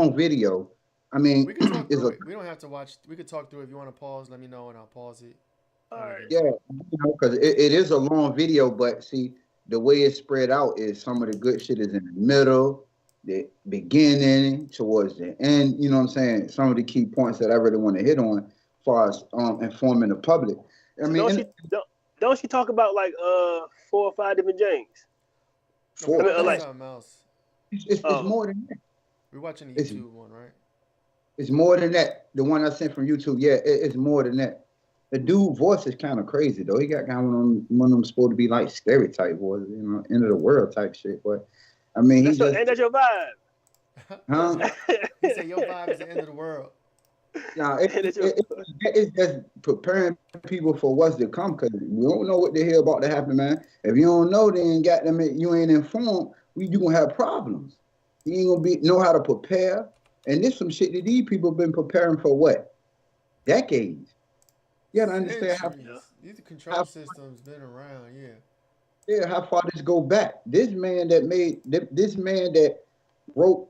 long video. I mean, We could talk it's through a it. We don't have to watch. We could talk through it. If you want to pause, let me know and I'll pause it, All and we right. can yeah, talk. because it is a long video, but see the way it's spread out is some of the good shit is in the middle, the beginning, towards the end. You know what I'm saying? Some of the key points that I really want to hit on, as far as informing the public. I So mean, don't and she don't she talk about like 4 or 5 different James? No, we I for mean, watching like something else. it's oh more than that. We watching the It's YouTube one, right? It's more than that. The one I sent from YouTube, yeah, it's more than that. The dude voice is kind of crazy though. He got kind of one of them supposed to be like scary type voice, end of the world type shit. But I mean, he just, ain't that your vibe? That's huh? my. He said your vibe is the end of the world. Nah, ain't that your it's just preparing people for what's to come because we don't know what the hell about to happen, man. If you don't know, then got them, you ain't informed, you gonna have problems. You ain't gonna be know how to prepare. And this some shit that these people been preparing for what decades. You gotta understand yeah. Centuries. These control how systems been around. Yeah. yeah, how far this go back. This man that wrote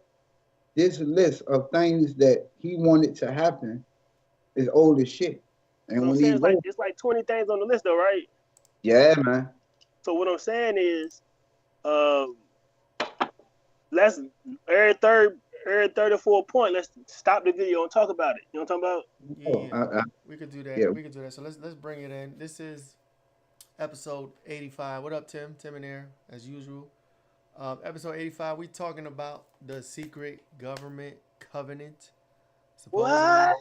this list of things that he wanted to happen is old as shit. But And I'm when he saying wrote, it's like 20 things on the list though, right? yeah, man. So what I'm saying is, um, let's every third or fourth point, let's stop the video and talk about it. You know what I'm talking about? Yeah, Oh, yeah. We could do that. yeah, We could do that. So let's bring it in. This is episode 85. What up, Tim? Tim in there as usual. Episode 85. We talking about the secret government covenant. Supposedly What?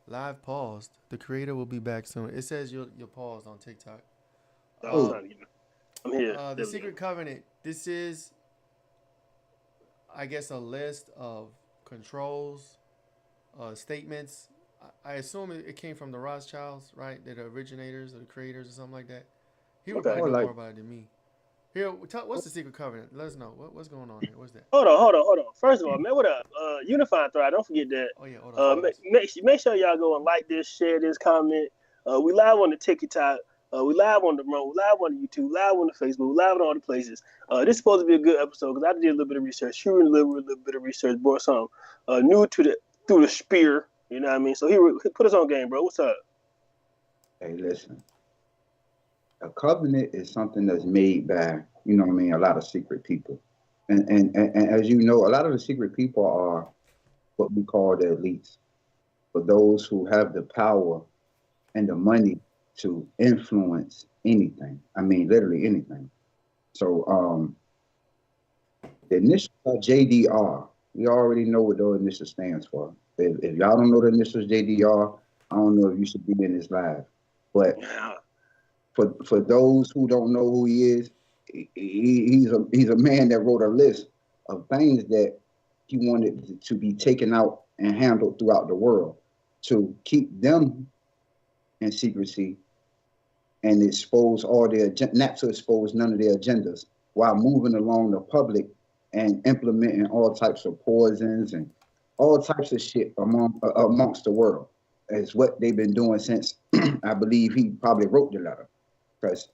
live paused. The creator will be back soon. It says you're paused on TikTok. I was Uh, oh, trying to get. I'm here. the There we go. secret covenant. This is, I guess, a list of controls, statements. I assume it came from the Rothschilds, right? They're the originators or the creators or something like that. He would Okay. probably more know like more about it than me. Here, what's the secret covenant? Let us know. What's going on here? What's that? Hold on. First of all, man, what up? Unifying Thrive. Don't forget that. Oh yeah, hold on, pause. Make sure y'all go and like this, share this, comment. We live on the TikTok. We live on the Run. We live on the YouTube. Live on the Facebook. Live on all the places. This is supposed to be a good episode because I did a little bit of research. She did a little bit of research. Brought some new to the through the spear. You know what I mean? So he put us on game, bro. What's up? hey, listen, a covenant is something that's made by, what I mean, a lot of secret people. And as you know, a lot of the secret people are what we call the elites, for those who have the power and the money to influence anything. I mean, literally anything. So the initials are JDR. We already know what those initials stands for. If y'all don't know the initials JDR, I don't know if you should be in this live. But Yeah. for those who don't know who he is, he's a man that wrote a list of things that he wanted to be taken out and handled throughout the world to keep them in secrecy and expose all their not to expose none of their agendas while moving along the public and implementing all types of poisons and all types of shit amongst the world. Is what they've been doing since I believe he probably wrote the letter. Because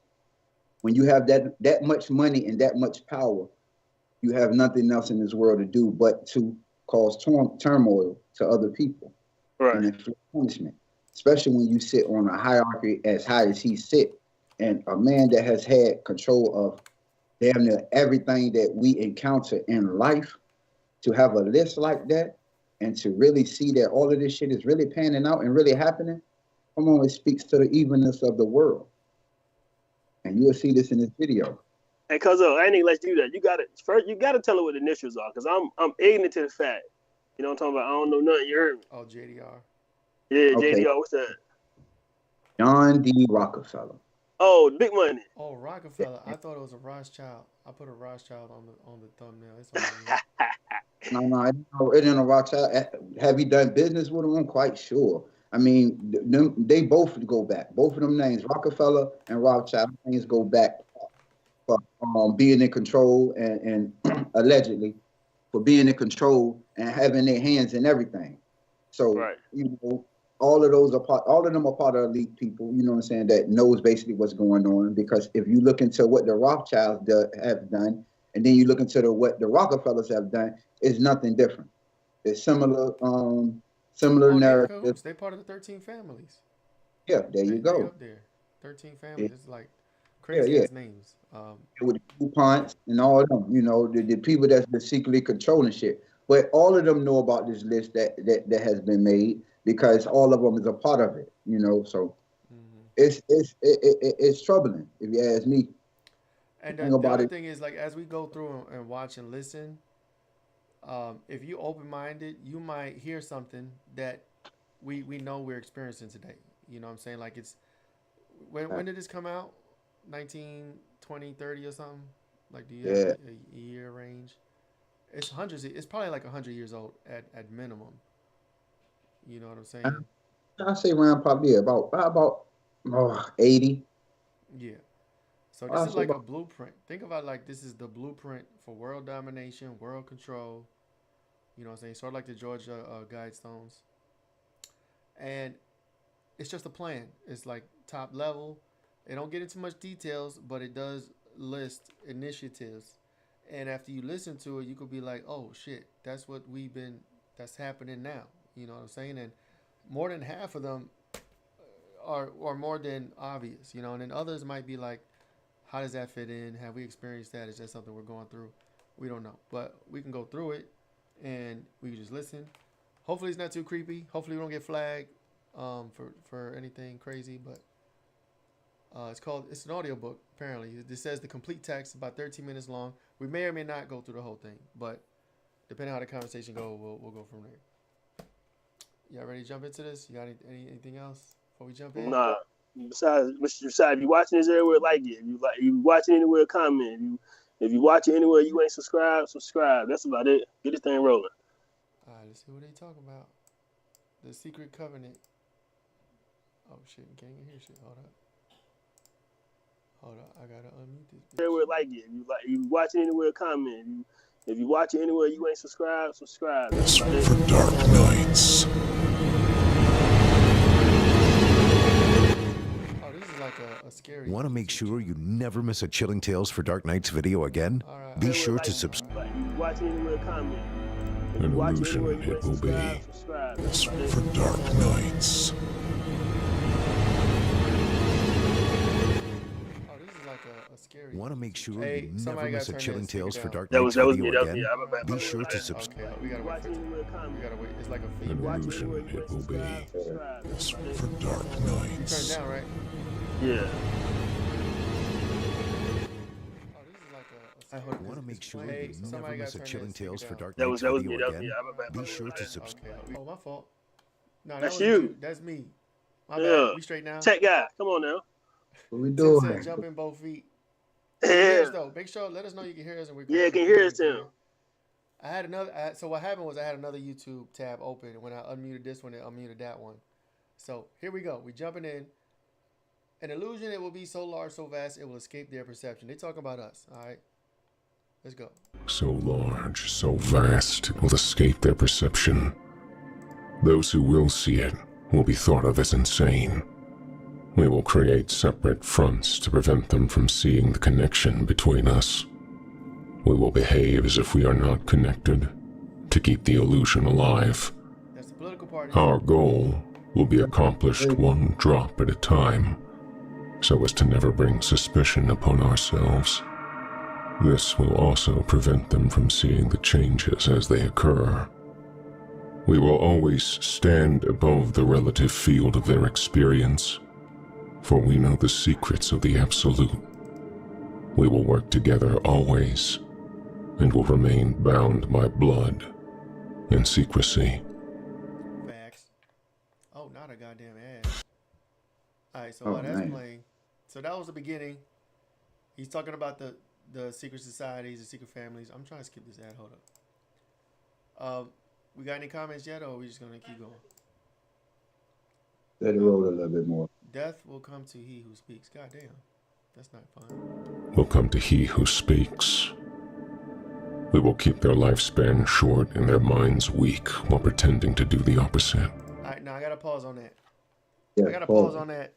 when you have that much money and that much power, you have nothing else in this world to do but to cause turmoil to other people Right. and inflict punishment. Especially when you sit on a hierarchy as high as he sit, and a man that has had control of damn near everything that we encounter in life, to have a list like that and to really see that all of this shit is really panning out and really happening, come on, it speaks to the evenness of the world. And you'll see this in this video. Hey, cuz I ain't even let you do that. You gotta first. You gotta tell her what the initials are, cause I'm ignorant to the fact. You know what I'm talking about? I don't know nothing. You heard me? Oh, JDR. Yeah, Okay, JDR. What's that? John D. Rockefeller. Oh, big money. Oh, Rockefeller. I thought it was a Rothschild. I put a Rothschild on the thumbnail. It's on there. No, it ain't a Rothschild. Have you done business with him? I'm quite sure. I mean, they both go back. Both of them names, Rockefeller and Rothschild, names go back for being in control and allegedly for being in control and having their hands in everything. So, Right. all of those are all of them are part of elite people, you know what I'm saying, that knows basically what's going on. Because if you look into what the Rothschilds have done, and then you look into what the Rockefellers have done, it's nothing different. It's similar Oh, they in narrative. cahoots. They part of the 13 families. Yeah, there you They go. up there. 13 Yeah, families. It's like yeah, crazy yeah. ass names. With the coupons and all of them, the people that's been secretly controlling shit. But all of them know about this list that has been made because all of them is a part of it. So hmm it's troubling if you ask me. The And thing the about other it, thing is, like, as we go through and watch and listen, if you open minded, you might hear something that we know we're experiencing today. You know what I'm saying? Like, it's when did this come out? 19, 20, 30 or something? Like, do you have yeah, a year range? It's hundreds. It's probably like 100 years old at minimum. You know what I'm saying? I say around probably about 80. Yeah. So this I is say like a about blueprint. Think about, like, this is the blueprint for world domination, world control. You know what I'm saying? Sort of like the Georgia Guidestones. And it's just a plan. It's like top level. It don't get into much details, but it does list initiatives. And after you listen to it, you could be like, "Oh shit, that's what we've been. That's happening now." You know what I'm saying? And more than half of them are more than obvious. And then others might be like, "How does that fit in? Have we experienced that? Is that something we're going through?" We don't know, but we can go through it, and we can just listen. Hopefully, it's not too creepy. Hopefully, we don't get flagged for anything crazy. But it's an audio book. Apparently, this says the complete text, about 13 minutes long. We may or may not go through the whole thing, but depending on how the conversation goes, we'll go from there. Y'all ready to jump into this? You got anything else before we jump in? Nah. Besides, if you watching this everywhere, like it. If you watching anywhere, comment. If you watching anywhere, you ain't subscribed, subscribe. That's about it. Get this thing rolling. All right, let's see what they talking about. The Secret Covenant. Oh shit, we can't even hear shit. Hold up. I gotta unmute this bitch. Everywhere, like it. If you watching anywhere, comment. If you watching anywhere, you ain't subscribed, subscribe. That's about it. For dark nights. Oh, this is like a scary. Want to make YouTube sure channel. you never miss a Chilling Tales for Dark Nights video again? All right. Be Everywhere, sure like to it. subscribe. If you watching anywhere, comment. If An you watching illusion anywhere, you it ain't will be. subscribed, subscribe. That's It's about it. for dark nights. Oh, this is like a scary. Want to make YouTube sure channel. Hey, you never somebody miss gotta a turn Chilling that speaker Tales for down. Dark That Nights was video me. again? Be sure to subscribe. Okay, we gotta wait for it. We gotta wait. It's like a An feedback. illusion it will be. Subscribe. It's That's about it. for dark You turned nights. down, right? Yeah. Oh, this is like a hold Want to make sure hey, you never somebody miss gotta a turn Chilling that speaker Tales for down. Dark That Nights was video me. again? Be sure to subscribe. Okay. Oh, my fault. No, that That's wasn't you. you. That's me. My Yeah. bad. We straight now. Tech guy. Come on now. what we Tim said doing? jump in both feet. Can you hear Yeah. us though? Make sure. Let us know you can hear us and we're Yeah, can we're hear coming us, in clear. Tim. I had another. So what happened was I had another YouTube tab open, and when I unmuted this one, it unmuted that one. So here we go. We jumping in. An illusion, it will be so large, so vast, it will escape their perception. They talk about us. All right, let's go. So large, so vast, it will escape their perception. Those who will see it will be thought of as insane. We will create separate fronts to prevent them from seeing the connection between us. We will behave as if we are not connected, to keep the illusion alive. That's the political parties. Our goal will be accomplished one drop at a time, so as to never bring suspicion upon ourselves. This will also prevent them from seeing the changes as they occur. We will always stand above the relative field of their experience, for we know the secrets of the Absolute. We will work together always, and will remain bound by blood and secrecy. Facts. Oh, not a goddamn ad. All right, so Oh while that's man, playing, so that was the beginning. He's talking about the secret societies, the secret families. I'm trying to skip this ad. Hold up. We got any comments yet, or are we just gonna keep going? let it roll a little bit more. Death will come to he who speaks. God damn, that's not fun. Will come to he who speaks. We will keep their lifespan short and their minds weak while pretending to do the opposite. All right, now I gotta pause on that. Yeah, I gotta pause on that.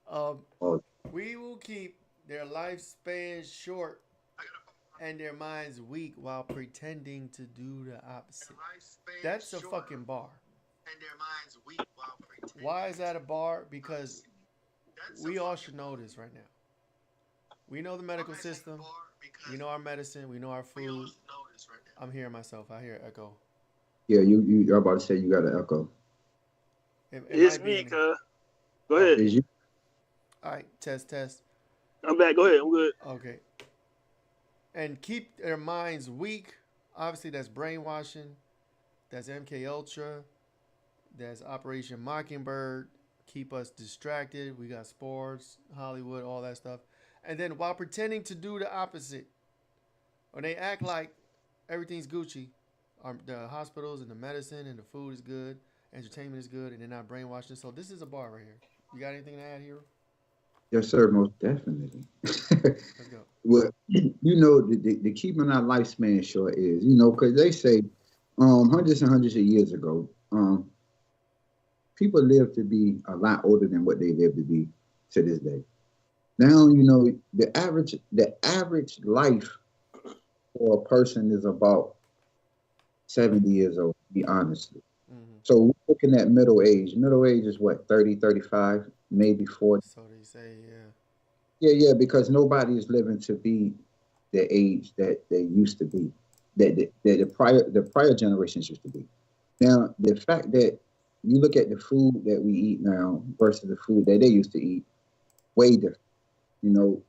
Pause. We will keep their lifespan short and their minds weak while pretending to do the opposite. That's a fucking bar. Why is that a bar? Because we all should know this right now. We know the medical system. We know our medicine. We know our food. I'm hearing myself. I hear echo. Yeah, you're about to say you got an echo. It It's might be me, in- cuz. Go ahead. Is you? All right, test. I'm back. Go ahead. I'm good. Okay. And keep their minds weak. Obviously, that's brainwashing. That's MK Ultra. That's Operation Mockingbird. Keep us distracted. We got sports, Hollywood, all that stuff. And then while pretending to do the opposite, when they act like everything's Gucci, the hospitals and the medicine and the food is good, entertainment is good, and they're not brainwashing. So this is a bar right here. You got anything to add here? Yes, sir, most definitely. Let's go. Well, you know, the keeping our lifespan short is, you know, because they say hundreds and hundreds of years ago, people lived to be a lot older than what they live to be to this day. Now, you know, the average life for a person is about 70 years old, to be honest. Mm-hmm. So we're looking at middle age. Middle age is what, 30, 35, maybe 40. So they say, yeah. Yeah, because nobody is living to be the age that they used to be, that the prior generations used to be. Now, the fact that you look at the food that we eat now versus the food that they used to eat, way different. You know,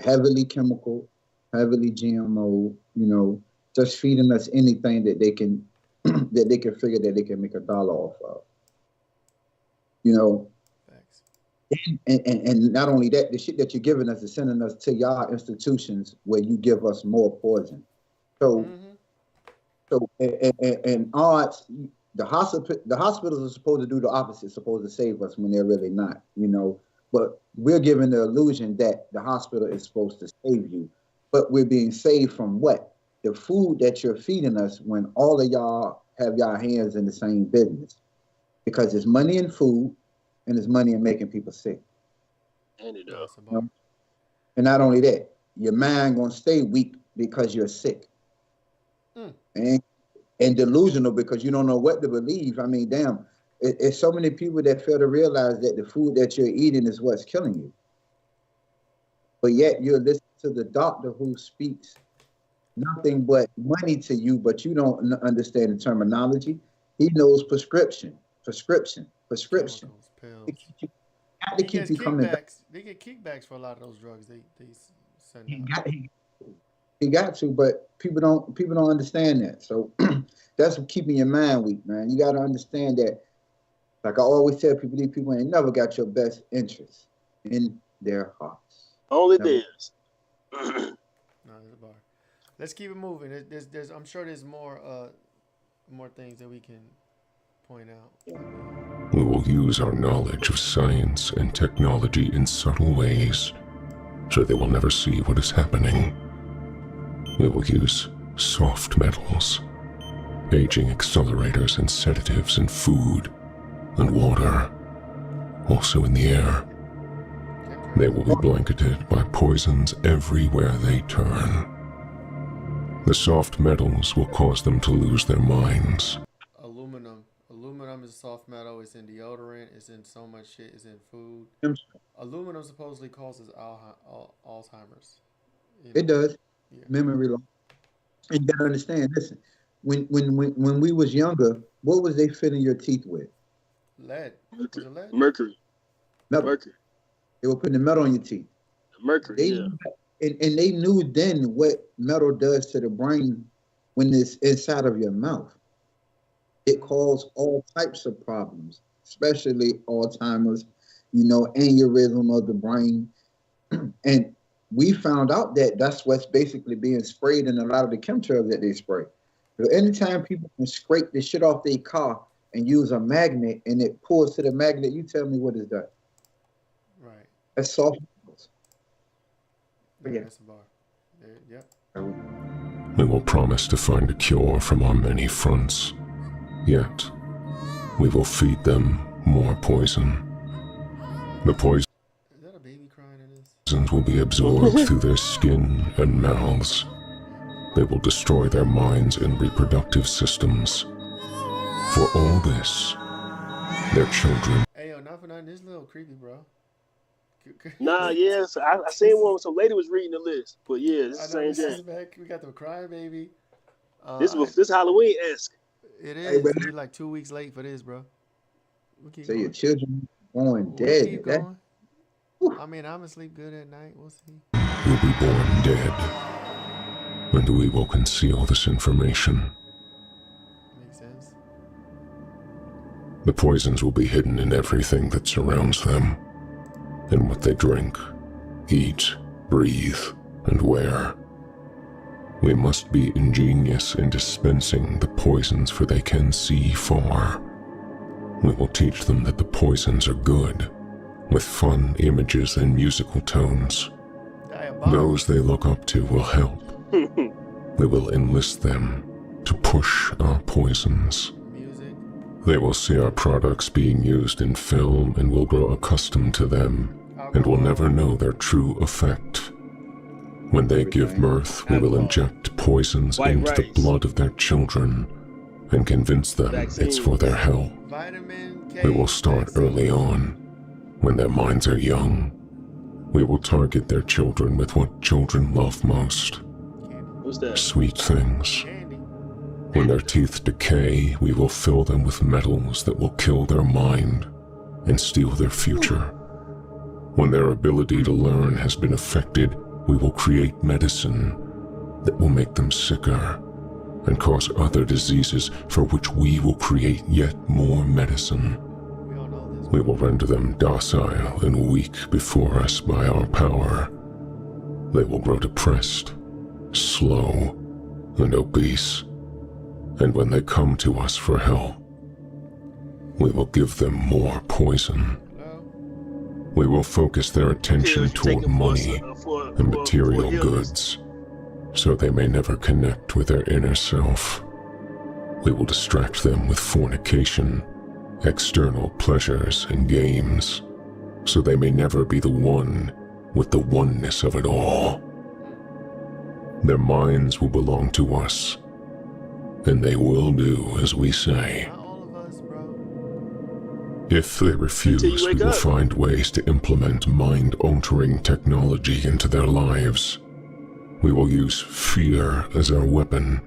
heavily chemical, heavily GMO. You know, just feeding us anything that they can that they can figure that they can make a dollar off of. You know. Thanks. And not only that, the shit that you're giving us is sending us to y'all institutions where you give us more poison. So, and odds, the hospitals are supposed to do the opposite, supposed to save us when they're really not, you know. But we're given the illusion that the hospital is supposed to save you, but we're being saved from what? The food that you're feeding us when all of y'all have y'all hands in the same business, because there's money in food. And there's money in making people sick. And it up. You know? And not only that, your mind gonna stay weak because you're sick. And delusional because you don't know what to believe. I mean, damn, it's so many people that fail to realize that the food that you're eating is what's killing you. But yet you're listening to the doctor who speaks nothing but money to you, but you don't understand the terminology. He knows prescription. Chemicals, pills. They have to keep you coming back. They get kickbacks for a lot of those drugs they send out. He got to, but people don't understand that. So that's what keeping your mind weak, man. You got to understand that. Like I always tell people, these people ain't never got your best interests in their hearts. Only Never. theirs. No, there's a bar. Let's keep it moving. There's I'm sure there's more things that we can point out. We will use our knowledge of science and technology in subtle ways, so they will never see what is happening. We will use soft metals, aging accelerators and sedatives in food and water, also in the air. They will be blanketed by poisons everywhere they turn. The soft metals will cause them to lose their minds. Aluminum is a soft metal. It's in deodorant. It's in so much shit. It's in food. Aluminum supposedly causes Alzheimer's. You know? It does. Yeah. Memory loss. And you gotta understand, listen, when we was younger, what was they filling your teeth with? Lead. Was it lead? Mercury. Metal. Mercury. They were putting the metal on your teeth. Mercury. They Yeah. and they knew then what metal does to the brain when it's inside of your mouth. It causes all types of problems, especially Alzheimer's, you know, aneurysm of the brain. And we found out that that's what's basically being sprayed in a lot of the chemtrails that they spray. So anytime people can scrape the shit off their car and use a magnet and it pulls to the magnet, you tell me what is that? Right. That's soft. Yeah, Yeah. that's a bar. Yep. We will promise to find a cure from our many fronts. Yet, we will feed them more poison. The poisons Is that a baby crying in this? will be absorbed through their skin and mouths, They will destroy their minds and reproductive systems. For all this, their children. Hey, yo, not for nothing. This is a little creepy, bro. Nah, yes, I seen one. Some lady was reading the list, but yeah, it's I the know same this thing. is back. We got the crying baby. This this Halloween esque. It Hey, but is. We like 2 weeks late for this, bro. We keep say your going. children born We keep dead. That, going. I mean, I'm gonna sleep good at night. We'll see. Will be born dead, and we will conceal this information. Makes sense. The poisons will be hidden in everything that surrounds them, in what they drink, eat, breathe, and wear. We must be ingenious in dispensing the poisons, for they can see far. We will teach them that the poisons are good, with fun images and musical tones. Those they look up to will help. We will enlist them to push our poisons. Music. They will see our products being used in film and will grow accustomed to them, and will never know their true effect. When they give birth, we will inject poisons into the blood of their children and convince them it's for their health. Vitamin K. We will start early on, when their minds are young. We will target their children with what children love most. What's that? Sweet things. Candy. When their teeth decay, we will fill them with metals that will kill their mind and steal their future. When their ability to learn has been affected, we will create medicine that will make them sicker and cause other diseases, for which we will create yet more medicine. We all know this. We will render them docile and weak before us by our power. They will grow depressed, slow, and obese. And when they come to us for help, we will give them more poison. Hello? We will focus their attention toward money and material goods, so they may never connect with their inner self. We will distract them with fornication, external pleasures, and games, so they may never be the one with the oneness of it all. Their minds will belong to us, and they will do as we say. Not all of us, bro. If they refuse, we wake will up. find ways to implement mind-altering technology into their lives. We will use fear as our weapon.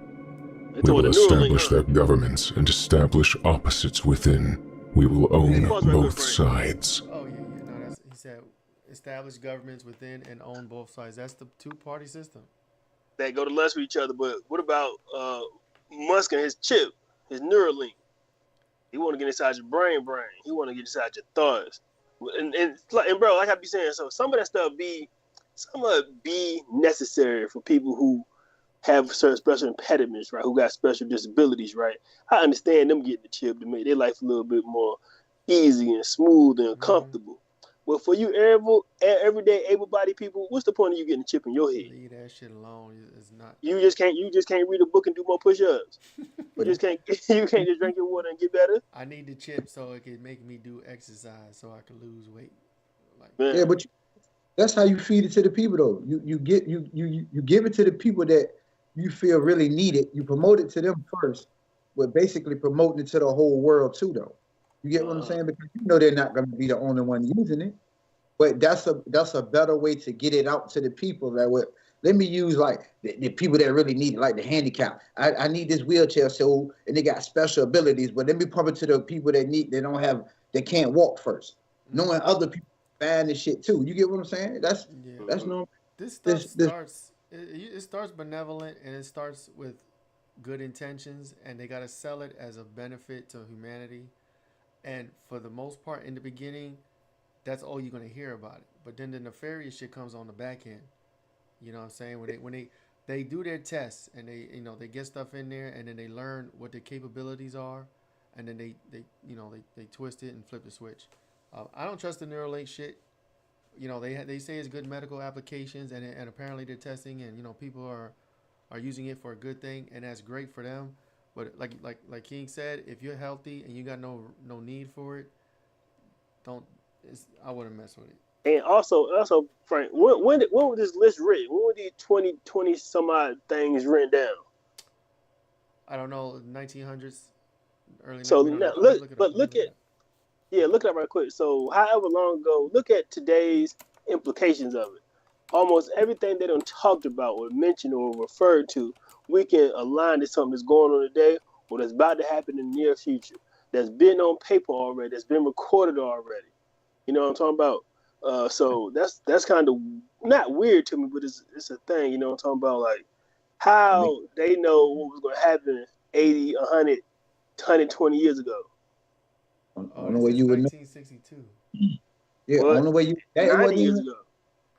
We will establish their governments and establish opposites within. We will own both sides. Oh yeah, yeah. No, that's he said. Establish governments within and own both sides. That's the two-party system. That go to lunch with each other. But what about Musk and his chip, his Neuralink? He want to get inside your brain. He want to get inside your thoughts. And bro, like I be saying, so some of that stuff be necessary for people who have certain special impediments, right? Who got special disabilities, right? I understand them getting the chip to make their life a little bit more easy and smooth and comfortable. But for you everyday able-bodied people, what's the point of you getting a chip in your head? Leave that shit alone. It's not. You just can't read a book and do more push-ups. You just can't just drink your water and get better. I need the chip so it can make me do exercise so I can lose weight. Like, Man. yeah, but that's how you feed it to the people, though. You give it to the people that you feel really need it. You promote it to them first, but basically promoting it to the whole world too, though. You get what I'm saying? Because you know they're not going to be the only one using it. But that's a better way to get it out to the people. That would let me use like the people that really need it, like the handicapped. I need this wheelchair, so and they got special abilities. But let me pump it to the people that can't walk first. Knowing other people buying this shit too. You get what I'm saying? That's no. This stuff starts. It starts benevolent and it starts with good intentions, and they gotta sell it as a benefit to humanity. And for the most part, in the beginning, that's all you're gonna hear about it. But then the nefarious shit comes on the back end. You know what I'm saying? When they do their tests and they get stuff in there, and then they learn what their capabilities are, and then they twist it and flip the switch. I don't trust the Neuralink shit. They say it's good medical applications, and apparently they're testing, and people are using it for a good thing, and that's great for them. But like King said, if you're healthy and you got no need for it, I wouldn't mess with it. And also, Frank, when was this list written? When were these 20 some odd things written down? I don't know, 1900s, early So night. We don't now know. Let me look it up. Let me look look it at up. look it up right quick. So however long ago, look at today's implications of it. Almost everything they don't talked about or mentioned or referred to, we can align to something that's going on today or that's about to happen in the near future. That's been on paper already. That's been recorded already. You know what I'm talking about? So that's kind of not weird to me, but it's a thing. You know what I'm talking about? Like I mean, how they know what was going to happen 80, 100, 120 years ago. Oh, only this way is you would know. 1962. Yeah, What? only way you that it 90 wasn't years even. ago.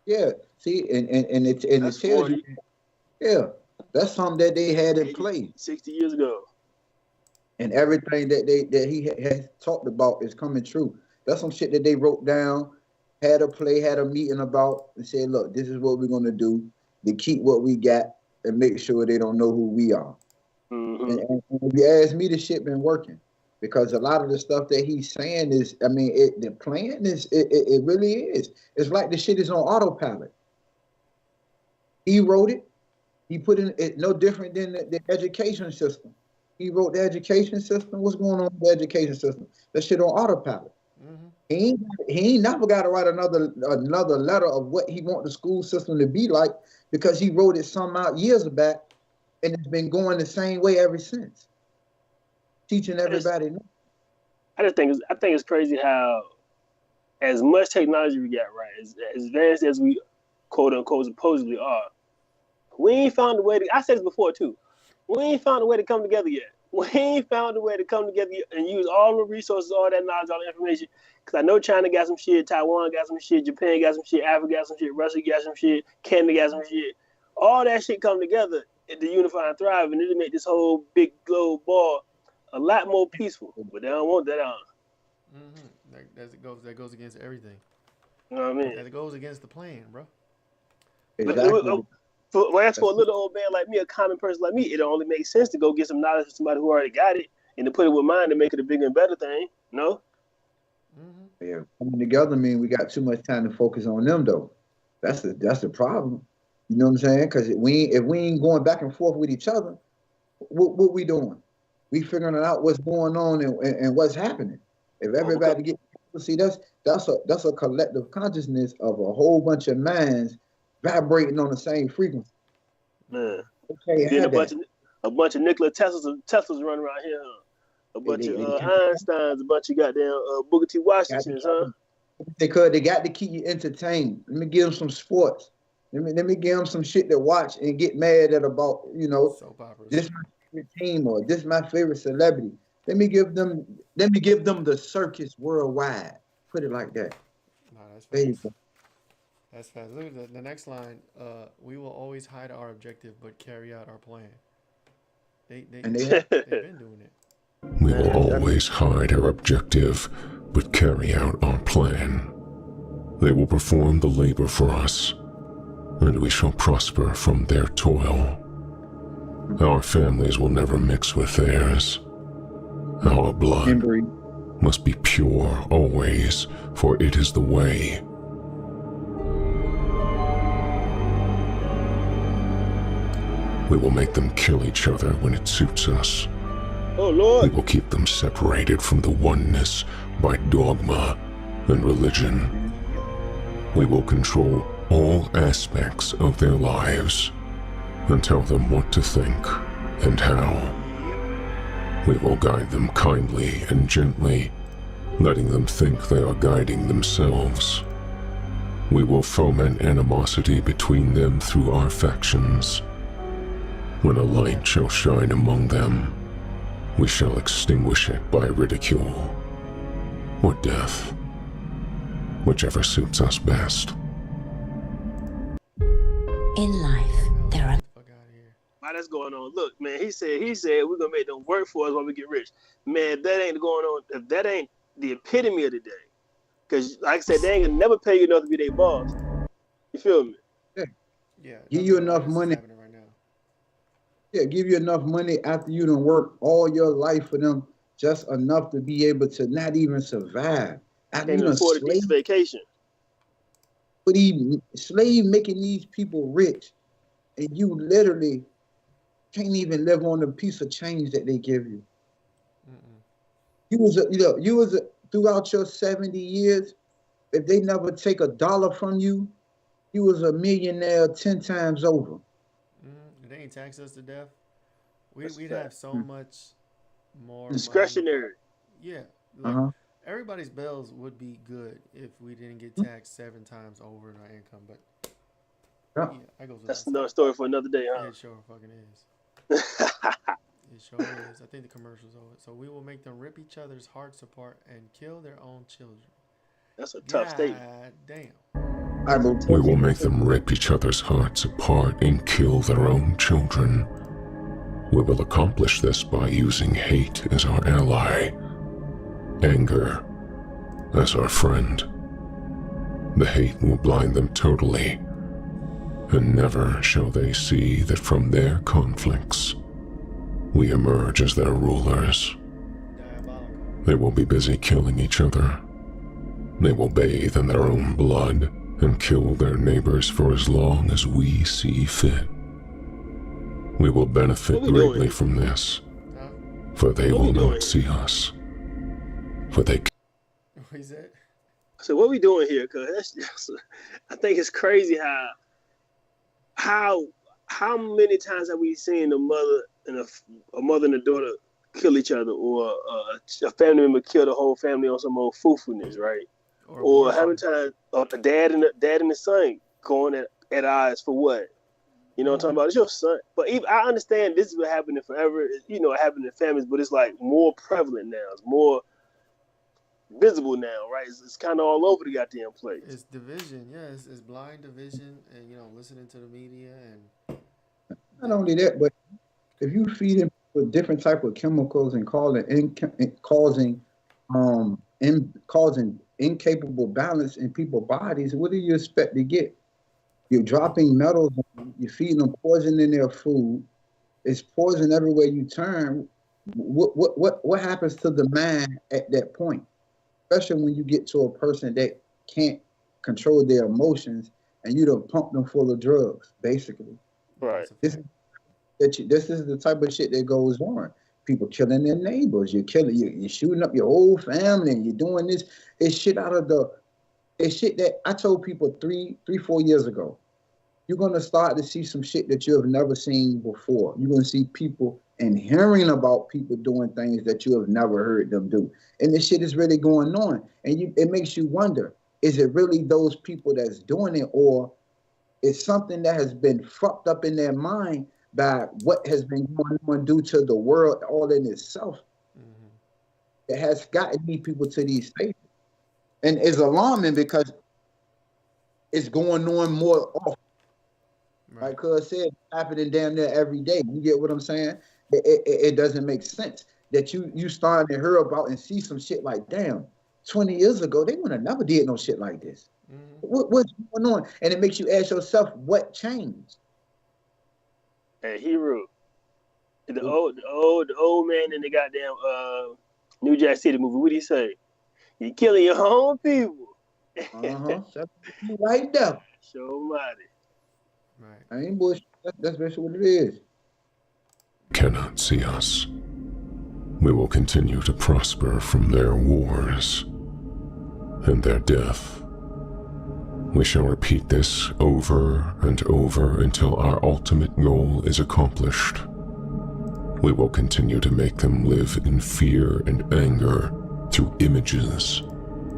Yeah, see, and That's it tells you. 40, Yeah, that's something that they had in 80, place, 60 years ago. and everything that he has talked about is coming true. That's some shit that they wrote down, had a meeting about, and said, "Look, this is what we're gonna do to keep what we got and make sure they don't know who we are." Hmm. And if you ask me, the shit been working because a lot of the stuff that he's saying is, I mean, the plan is, it really is. It's like the shit is on autopilot. He wrote it. He put in it no different than the education system. He wrote the education system. What's going on with the education system? That shit on autopilot. Mm-hmm. He ain't never got to write another letter of what he want the school system to be like because he wrote it some out years back and it's been going the same way ever since. Teaching I just everybody. I think it's crazy how as much technology we got right, as advanced as we quote unquote supposedly are, we ain't found a way to. I said this before too. We ain't found a way to come together yet. We ain't found a way to come together and use all the resources, all that knowledge, all the information. Because I know China got some shit, Taiwan got some shit, Japan got some shit, Africa got some shit, Russia got some shit, Canada got some shit. All that shit come together to unify and thrive, and it'll make this whole big globe ball a lot more peaceful. But they don't want that on. Mm-hmm. That goes against everything. You know what I mean? That goes against the plan, bro. But Exactly. when that's for That's a little old man like me, a common person like me, it only makes sense to go get some knowledge from somebody who already got it and to put it with mine to make it a bigger and better thing. No? Mm-hmm. yeah. Coming together mean we got too much time to focus on them though. That's the problem. You know what I'm saying? Because if we ain't going back and forth with each other, what we doing? We figuring out what's going on and what's happening. If Oh, because everybody get see that's a collective consciousness of a whole bunch of minds vibrating on the same frequency. man, Okay, then have that. a bunch of Nikola Teslas running around here, huh? A They bunch they, of they, Einsteins, a bunch of goddamn Booker T. got to Washingtons, huh? keep they got to keep you entertained. Let me give them some sports. Let me give them some shit to watch and get mad at about. Soap operas. This my favorite team or this my favorite celebrity. Let me give them the circus worldwide. Put it like that. Nah, that's There you fast. go. That's fast. Look at the next line. We will always hide our objective, but carry out our plan. They And they have they've been doing it. We will Man, always hide our objective, but carry out our plan. They will perform the labor for us, and we shall prosper from their toil. Our families will never mix with theirs. Our blood Embry. must be pure always, for it is the way. We will make them kill each other when it suits us. oh We Lord, will keep them separated from the oneness by dogma and religion. We will control all aspects of their lives and tell them what to think and how. We will guide them kindly and gently, letting them think they are guiding themselves. We will foment animosity between them through our factions. When a light shall shine among them, we shall extinguish it by ridicule or death, whichever suits us best. In life, there are Get the fuck out of here. why that's going on? Look, man, he said we're gonna make them work for us while we get rich. Man, if that ain't going on, if that ain't the epitome of the day, because like I said, they ain't gonna never pay you enough to be their boss. You feel me? Yeah, Give you nothing like enough this is money. happening right now. Yeah, give you enough money after you done work all your life for them, just enough to be able to not even survive. After Can't you even done afford a slave, decent vacation. But he slave making these people rich, and you literally can't even live on the piece of change that they give you. Throughout your 70 years, if they never take $1 from you, you was a millionaire 10 times over. They ain't tax us to death. We'd have so much more discretionary. Money. Yeah, like everybody's bills would be good if we didn't get taxed 7 times over in our income. But yeah, that's another story for another day, huh? It sure fucking is. It sure is. I think the commercial's over. So we will make them rip each other's hearts apart and kill their own children. That's a tough statement. Damn. We will make them rip each other's hearts apart and kill their own children. We will accomplish this by using hate as our ally, anger as our friend. The hate will blind them totally, and never shall they see that from their conflicts we emerge as their rulers. They will be busy killing each other. They will bathe in their own blood and kill their neighbors for as long as we see fit. We will benefit greatly from this, for they will not see us. For they. What is that? So what we doing here? Cause I think it's crazy how many times have we seen a mother and a daughter kill each other, or a family member kill the whole family on some old foolishness, right? Or how many times a dad and the son going at odds for what? You know what I'm talking about? It's your son. But I understand this has been happening forever. You know, it happened in families, but it's like more prevalent now. It's more visible now, right? It's kind of all over the goddamn place. It's division, yeah. It's blind division, and listening to the media and. Not only that, but if you feed him with different type of chemicals and causing incapable balance in people's bodies, what do you expect to get? You're dropping metals, you're feeding them poison in their food. It's poison everywhere you turn. What happens to the mind at that point? Especially when you get to a person that can't control their emotions and you don't pump them full of drugs, basically. Right. This is the type of shit that goes on. People killing their neighbors. You're shooting up your whole family, and you're doing this. It's shit that I told people 4 years ago. You're gonna start to see some shit that you have never seen before. You're gonna see people and hearing about people doing things that you have never heard them do. And this shit is really going on. And it makes you wonder, is it really those people that's doing it, or is something that has been fucked up in their mind by what has been going on due to the world all in itself that has gotten these people to these states? And it's alarming because it's going on more often. Right? Cuz said, it's happening damn near every day. You get what I'm saying? It doesn't make sense that you starting to hear about and see some shit like, damn, 20 years ago, they would have never did no shit like this. What's going on? And it makes you ask yourself, what changed? Hey, Hero, the old man in the goddamn New Jack City movie, what did he say? You're killing your own people. Right there. Show mighty. Right. I ain't bullshit. That's basically what it is. Cannot see us. We will continue to prosper from their wars and their death. We shall repeat this over and over until our ultimate goal is accomplished. We will continue to make them live in fear and anger through images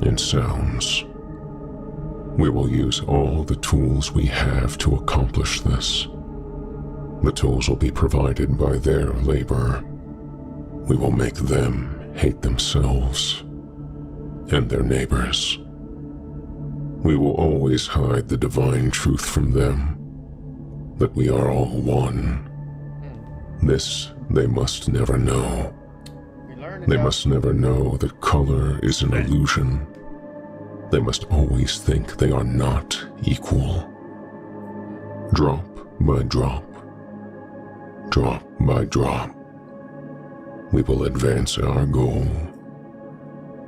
and sounds. We will use all the tools we have to accomplish this. The tools will be provided by their labor. We will make them hate themselves and their neighbors. We will always hide the divine truth from them, that we are all one. This they must never know. They must never know that color is an illusion. They must always think they are not equal. Drop by drop, drop by drop, we will advance our goal.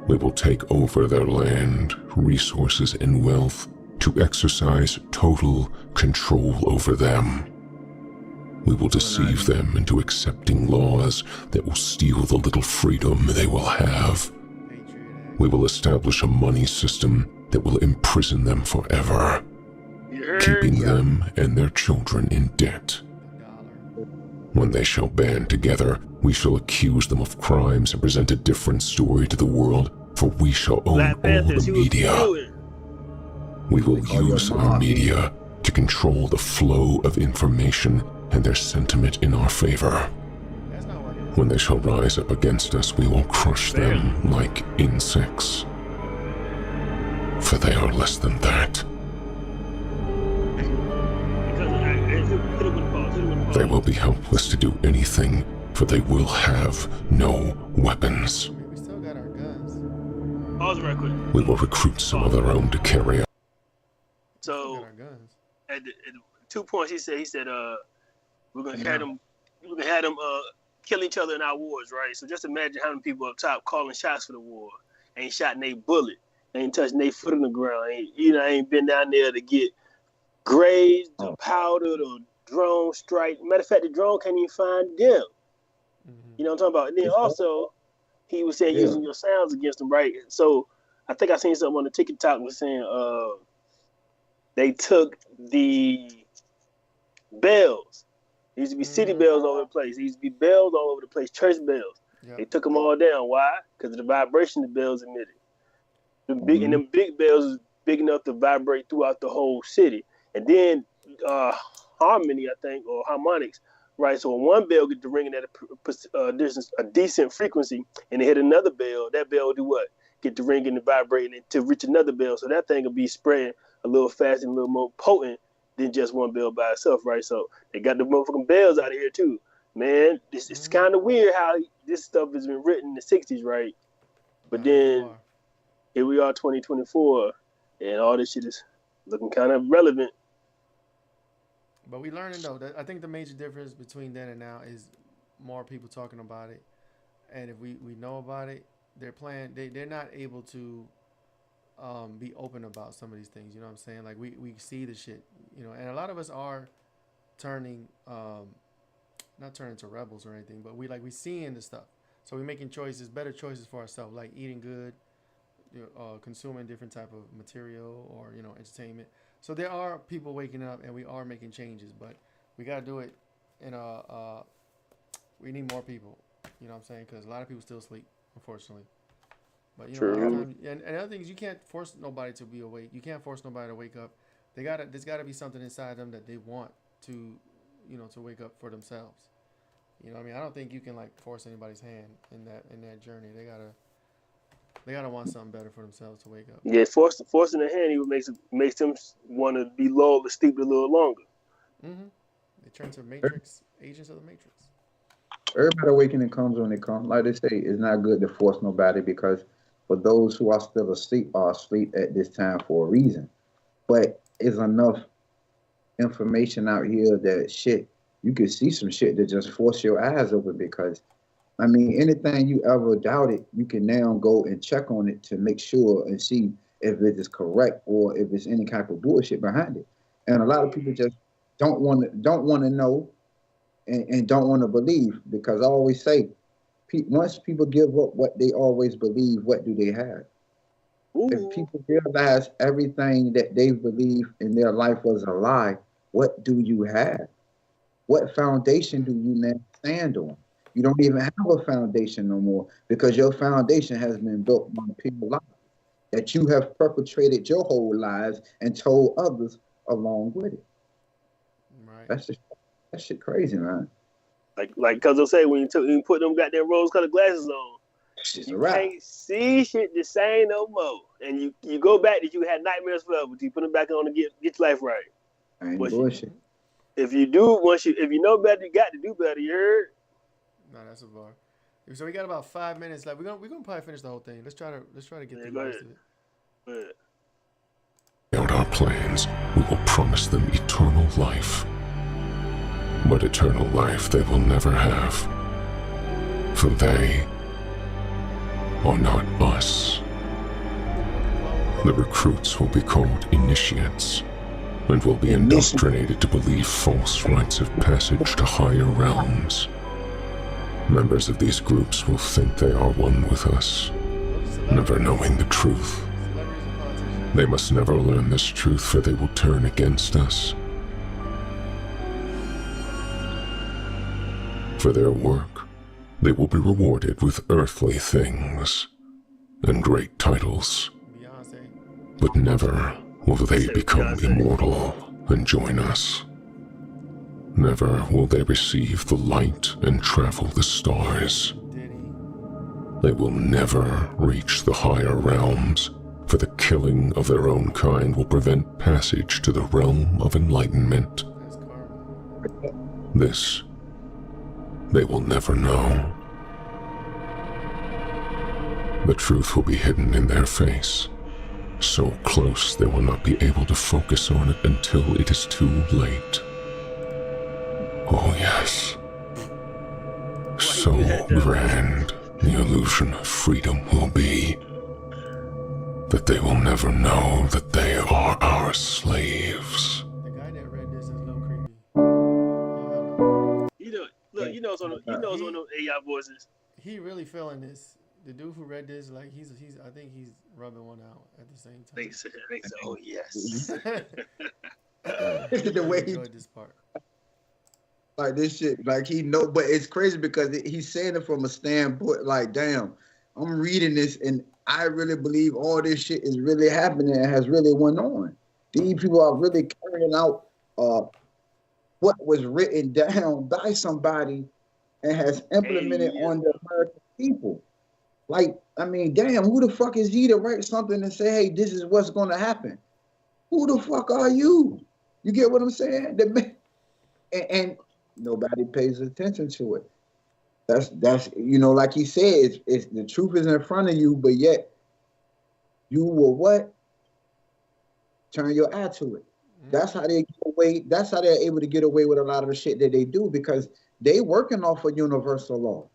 We will take over their land, resources, and wealth to exercise total control over them. We will deceive them into accepting laws that will steal the little freedom they will have. We will establish a money system that will imprison them forever, keeping them and their children in debt. When they shall band together, we shall accuse them of crimes and present a different story to the world, for we shall own all the media. We will use our media to control the flow of information and their sentiment in our favor. When they shall rise up against us, we will crush them like insects, for they are less than that. They will be helpless to do anything, for they will have no weapons. We still got our guns. Pause right quick. We will recruit some of their own to carry out. Still got So our guns. at 2 points, he said, we're gonna have them kill each other in our wars, right? So just imagine how many people up top calling shots for the war, ain't shot a bullet, ain't touching their foot on the ground, ain't been down there to get grazed or powdered or drone strike. Matter of fact, the drone can't even find them. You know what I'm talking about? And then also, he was saying using your sounds against them, right? So I think I seen something on the TikTok was saying they took the bells. There used to be city bells all over the place. There used to be bells all over the place, church bells. Yep. They took them all down. Why? Because of the vibration the bells emitted. The big and them big bells is big enough to vibrate throughout the whole city. And then harmony, I think, or harmonics, right? So when one bell get to ringing at a decent frequency, and they hit another bell, that bell will do what? Get to ringing and vibrating to reach another bell. So that thing will be spreading a little faster and a little more potent than just one bell by itself, right? So they got the motherfucking bells out of here too. Man, it's kind of weird how this stuff has been written in the 60s, right? But then here we are 2024, and all this shit is looking kind of relevant. But we learning though. That I think the major difference between then and now is more people talking about it, and if we know about it, they're not able to be open about some of these things. You know what I'm saying? Like we see the shit, and a lot of us are turning not turning to rebels or anything, but we seeing the stuff. So we're making choices, better choices for ourselves, like eating good, consuming different type of material or entertainment. So there are people waking up, and we are making changes, but we gotta do it in we need more people. You know what I'm saying? Because a lot of people still sleep, unfortunately. But and other things, you can't force nobody to be awake. You can't force nobody to wake up. There's gotta be something inside them that they want to, to wake up for themselves. You know what I mean? I don't think you can force anybody's hand in that journey. They gotta want something better for themselves to wake up. Yeah, forcing the hand even makes them want to be lulled to sleep a little longer. They turn to Matrix, agents of the Matrix. Everybody awakening comes when it comes. Like they say, it's not good to force nobody, because for those who are still asleep are asleep at this time for a reason. But it's enough information out here that you can see some shit that just force your eyes open, because I mean, anything you ever doubted, you can now go and check on it to make sure and see if it is correct or if it's any type of bullshit behind it. And a lot of people just don't want to know and don't want to believe, because I always say, once people give up what they always believe, what do they have? Ooh. If people realize everything that they believe in their life was a lie, what do you have? What foundation do you now stand on? You don't even have a foundation no more, because your foundation has been built on pure lies that you have perpetrated your whole lives and told others along with it. Right. That shit crazy, man. Like Cuzzo say, when you put them goddamn rose-colored glasses on, you can't see shit the same no more. And you go back that you had nightmares forever, but you put them back on to get your life right. Ain't bullshit. If you know better, you got to do better. You heard? No, that's a bar. So we got about 5 minutes left. We're gonna probably finish the whole thing. Let's try to get through the rest of it. Go ahead. Out our plans, we will promise them eternal life. But eternal life they will never have, for they are not us. The recruits will be called initiates, and will be indoctrinated to believe false rites of passage to higher realms. Members of these groups will think they are one with us, never knowing the truth. They must never learn this truth, for they will turn against us. For their work, they will be rewarded with earthly things and great titles. But never will they become immortal and join us. Never will they receive the light and travel the stars. They will never reach the higher realms, for the killing of their own kind will prevent passage to the realm of enlightenment. This they will never know. The truth will be hidden in their face, so close they will not be able to focus on it until it is too late. Oh yes, so grand the illusion of freedom will be, that they will never know that they are our slaves. The guy that read this is a little creepy. Look, you know it's one of those AI voices. He really feeling this. The dude who read this, like he's I think he's rubbing one out at the same time. They said, oh yes. The way he enjoyed this part. like this shit, like he know, but it's crazy because he's saying it from a standpoint like, damn, I'm reading this and I really believe all this shit is really happening and has really went on. These people are really carrying out what was written down by somebody and has implemented on the American people. Like, I mean, damn, who the fuck is he to write something and say, hey, this is what's going to happen? Who the fuck are you? You get what I'm saying? And nobody pays attention to it. That's you know, like he said, it's the truth is in front of you, but yet you will what? Turn your eye to it. That's how they get away. That's how they're able to get away with a lot of the shit that they do, because they working off of universal law.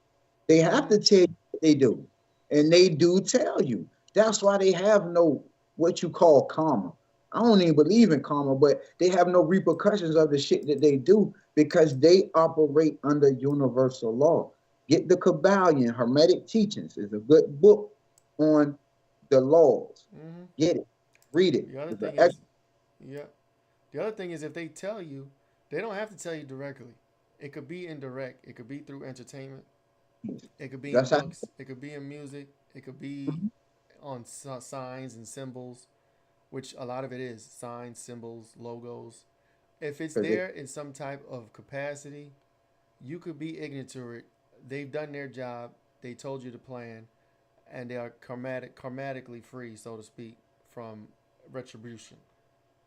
They have to tell you what they do, and they do tell you. That's why they have no what you call karma. I don't even believe in karma, but they have no repercussions of the shit that they do because they operate under universal law. Get the Kabbalion, Hermetic Teachings is a good book on the laws. Get it, read it. The other thing is, the other thing is, if they tell you, they don't have to tell you directly. It could be indirect. It could be through entertainment. It could be in books. It could be in music. It could be on signs and symbols, which a lot of it is signs, symbols, logos. If it's there in some type of capacity, you could be ignorant to it. They've done their job. They told you the plan, and they are karmatically free, so to speak, from retribution.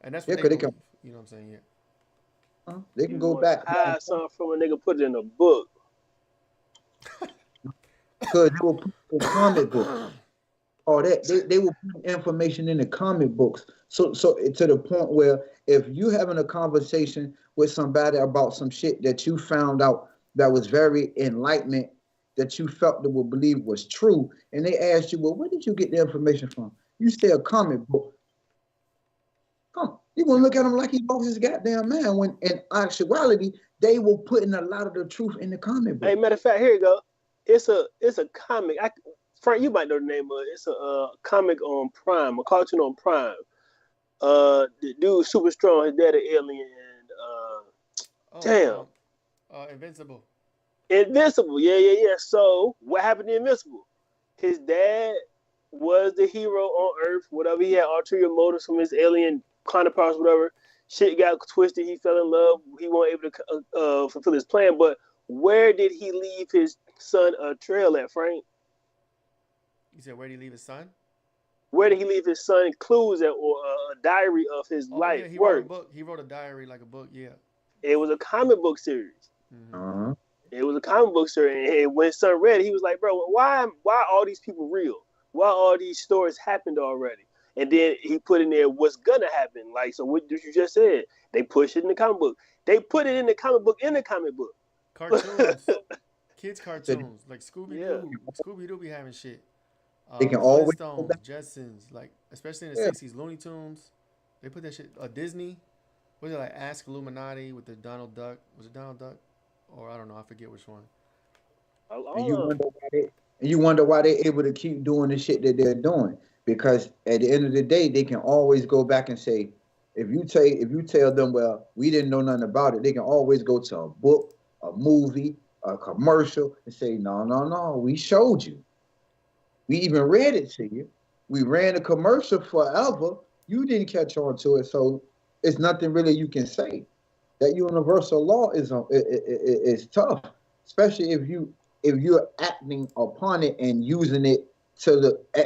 And that's what they believe. You know what I'm saying? Yeah. They can go back. I saw from a nigga put it in a book. Because they will put in comic books. Or that they will put information in the comic books. So to the point where if you having a conversation with somebody about some shit that you found out that was very enlightenment, that you felt that would believe was true, and they asked you, well, where did you get the information from? You say a comic book. Come, you gonna look at him like he lost his goddamn man, when in actuality they were putting a lot of the truth in the comic book. Hey, matter of fact, here you go. It's a comic. Frank, you might know the name of it. It's a comic on Prime, a cartoon on Prime. The dude super strong, his dad an alien, and Invincible. Invincible, yeah. So what happened to Invincible? His dad was the hero on Earth, whatever. He had ulterior motives from his alien counterparts, whatever. Shit got twisted. He fell in love. He wasn't able to fulfill his plan. But where did he leave his son a trail at, Frank? You said, where did he leave his son? Where did he leave his son clues at, or a diary of his life? Yeah, he wrote a book. He wrote a diary, like a book, yeah. It was a comic book series. It was a comic book series. And when his son read it, he was like, bro, why all these people real? Why all these stories happened already? And then he put in there what's gonna happen. Like, so what you just said, they push it in the comic book. They put it in the comic book Cartoons. Kids cartoons. Like Scooby-Doo. Scooby-Doo be having shit. They can always go Flintstones, back. Jetsons, like especially in the Yeah. '60s, Looney Tunes. They put that shit. Disney. Was it like Ask Illuminati with the Donald Duck? Was it Donald Duck? Or I don't know. I forget which one. And All of them. you wonder why they're able to keep doing the shit that they're doing. Because at the end of the day, they can always go back and say, if you tell them, well, we didn't know nothing about it, they can always go to a book, a movie, a commercial, and say, no, no, no, we showed you. We even read it to you. We ran a commercial forever. You didn't catch on to it, so it's nothing really you can say. That universal law is tough, especially if you're acting upon it and using it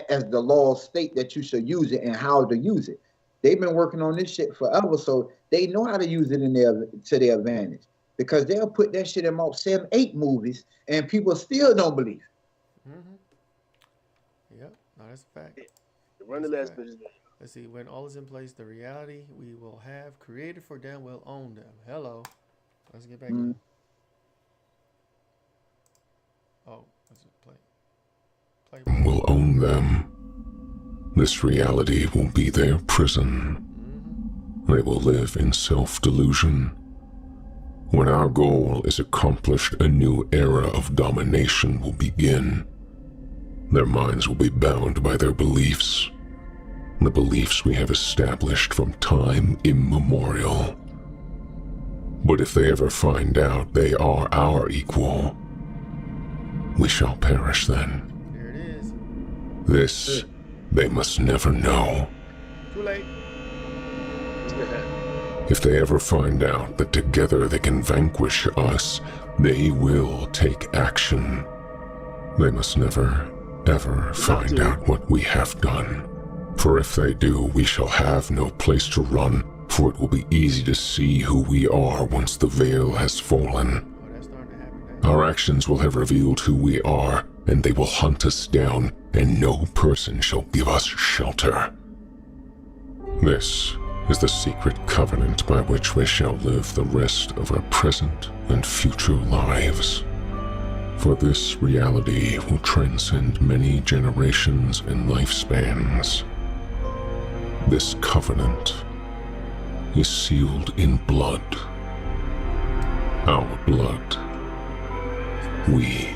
as the laws state that you should use it and how to use it. They've been working on this shit forever, so they know how to use it to their advantage. Because they'll put that shit in about 7, 8 movies, and people still don't believe. Yep. No, that's a fact. Run the last bitches. Let's see. When all is in place, the reality we will have created for them will own them. Hello. Let's get back in. Oh, let's play. Will own them. This reality will be their prison. They will live in self-delusion. When our goal is accomplished, a new era of domination will begin. Their minds will be bound by their beliefs, the beliefs we have established from time immemorial. But if they ever find out they are our equal, we shall perish then. There it is. This they must never know. Too late. If they ever find out that together they can vanquish us, they will take action. They must never, ever find out what we have done. For if they do, we shall have no place to run, for it will be easy to see who we are once the veil has fallen. Oh, that's starting to happen now. Our actions will have revealed who we are, and they will hunt us down, and no person shall give us shelter. This is the secret covenant by which we shall live the rest of our present and future lives. For this reality will transcend many generations and lifespans. This covenant is sealed in blood. Our blood. We,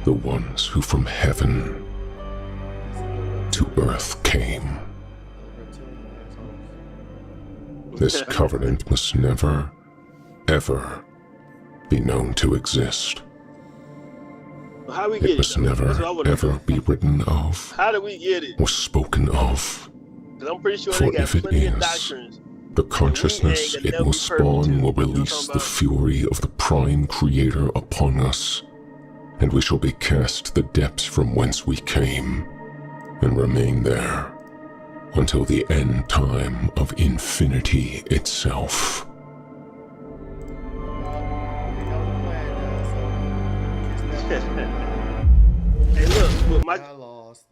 the ones who from heaven to earth came. This covenant must never, ever be known to exist. How we get It must though? never, That's what I wanna ever know. be written of How do we get it? or spoken of. Because I'm pretty sure For they got if it plenty of is, doctrines. the consciousness gonna it never will be perfect, too. spawn will You know what I'm release talking the about? fury of the prime creator upon us, and we shall be cast to the depths from whence we came, and remain there until the end time of infinity itself. Hey, look, I lost.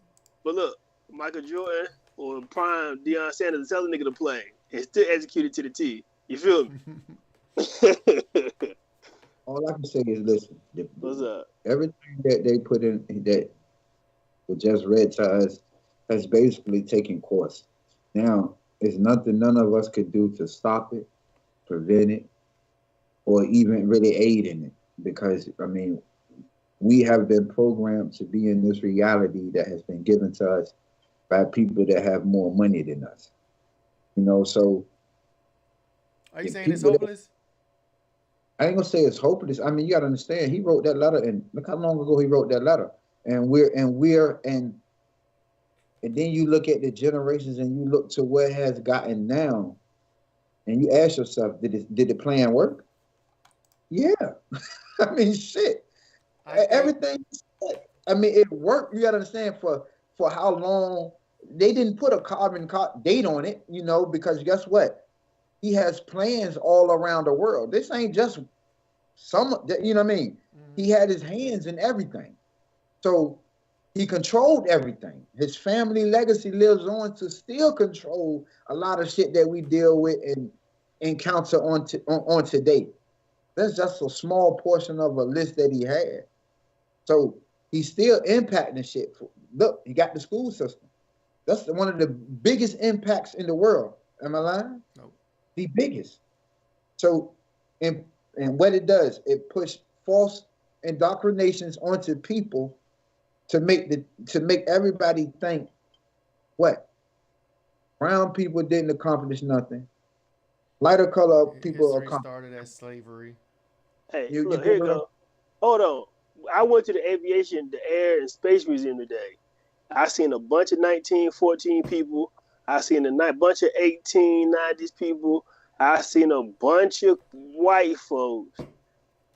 but look, Michael Jordan or prime Deion Sanders tell the nigga to play and still executed to the T. You feel me? All I can say is, listen, What's up? everything that they put in that was just read to us has basically taken course. Now, there's nothing none of us could do to stop it, prevent it, or even really aid in it. Because, I mean, we have been programmed to be in this reality that has been given to us by people that have more money than us. You know, so Are you the saying it's people that- hopeless? I ain't gonna say it's hopeless. I mean, you gotta understand. He wrote that letter, and look how long ago he wrote that letter. And then you look at the generations, and you look to where it has gotten now, and you ask yourself, did the plan work? Yeah, I mean, shit. Everything. I mean, it worked. You gotta understand for how long. They didn't put a carbon date on it, you know, because guess what? He has plans all around the world. This ain't just you know what I mean? He had his hands in everything. So he controlled everything. His family legacy lives on to still control a lot of shit that we deal with and encounter on today. That's just a small portion of a list that he had. So He's still impacting shit. Look, he got the school system. That's one of the biggest impacts in the world. Am I lying? Nope. The biggest. So, and what it does, it push false indoctrinations onto people to make everybody think what brown people didn't accomplish nothing. Lighter color people History accomplished. started as slavery. Hey, You look, get here you what I'm go. Hold on. I went to the Aviation, the Air and Space Museum today. I seen a bunch of 1914 people. I seen a bunch of 1890s people. I seen a bunch of white folks